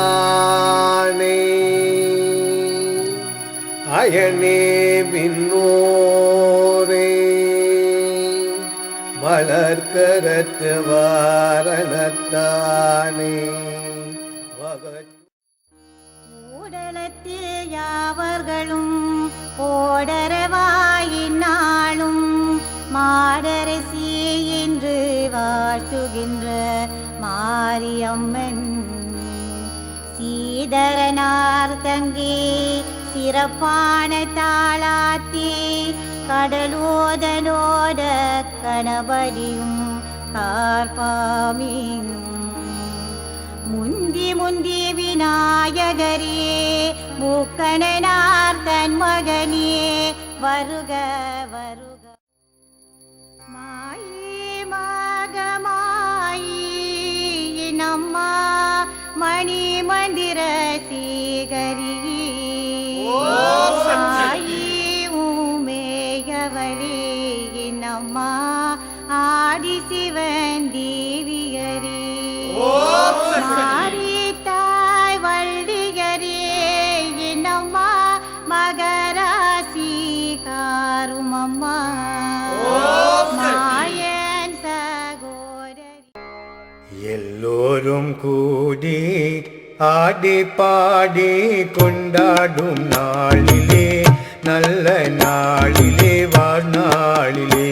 வாரணத்தானே அயனே விண்ணோரே மலர்கரத்து வாரணத்தானே ஊடலத்தில் யாவர்களும் ஓடரவாயினாலும் மாடரசி என்று வாழ்த்துகின்ற மாரியம்மன் சீதரனார் தங்கே சிறப்பான தாளாத்தி கடலோதனோட கணபதியும் கார்பாமியும் முந்தி முந்தி விநாயகரே மூக்கணனார் தன் மகனே வருக வருக மாயி மகமாயி நம்மா மணி மந்திர சீகரி மாயி உமேயவளே நம்மா ஆதி சிவன் தேவியரே மாரித்தாய் வள்ளியரே என்னம்மா மகராசி காருமம்மா மாயன் சகோதரி எல்லோரும் கூடி ஆடி பாடி கொண்டாடும் நாளிலே நல்ல நாளிலே வாழ்நாளிலே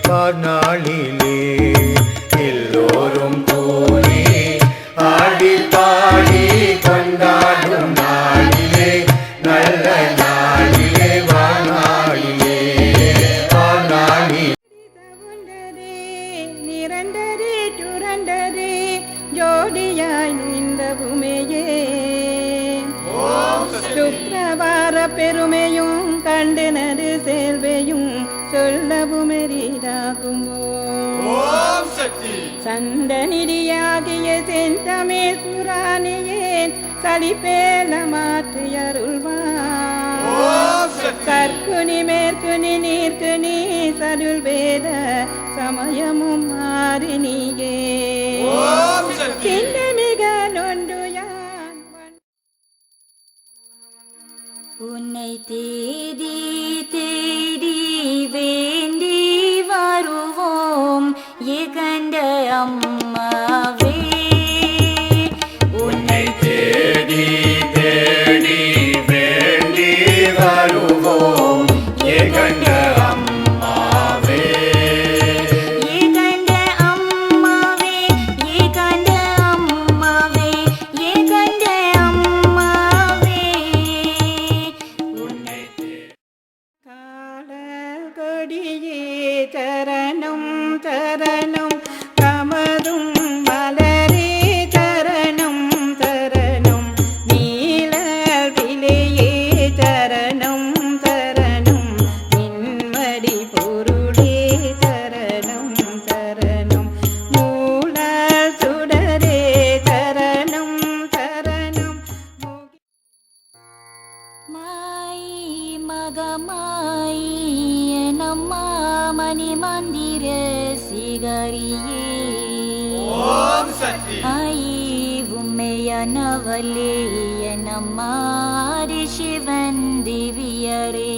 வாழ்நாளிலே எல்லோரும் கூடி ஆடி பாடி கொண்டாடும் நாளிலே நல்ல நாளிலே வாழ்நாளிலே வாழ்நாளிலே நிரண்டரே சுரண்டரே ஜோடியாய் இந்த பூமியே சுக்கிரவார பெருமையும் கண்டனது செல்வையும் சொல்லவும் எரிதாகுமோ சந்தனிதியாகிய செந்தமே புராணியேன் சலிப்பேல மாற்றி அருள்வான் கற்குனி மேற்குனி நீர்க்குனி சருள் வேத சமயமும் மாறினியே சின்ன மிக நொண்டுயான் உன்னை தேடி தேடி வேண்டி வருவோம் ஏகண்ட அம்மாவே உன்னை தேடி தேடி வேண்டி வருவோம் ஏகண்ட அம்மாவே ஏகண்ட அம்மாவே ஏகண்ட அம்மாவே ஏகண்ட அம்மாவே உன்னை கால கொடியே சரணம் சரணம் கமரும் மலரே சரணம் சரணம் நீல விலையே சரணம் சரணம் நின்மடி பொருளே சரணம் சரணம் மூல சுடரே சரணம் சரணம் மாயி மகமாயி நம்மா மணி மந்திர சிகரியே ஆயி உண்மையானவளே நம்மா சிவன் தேவியரே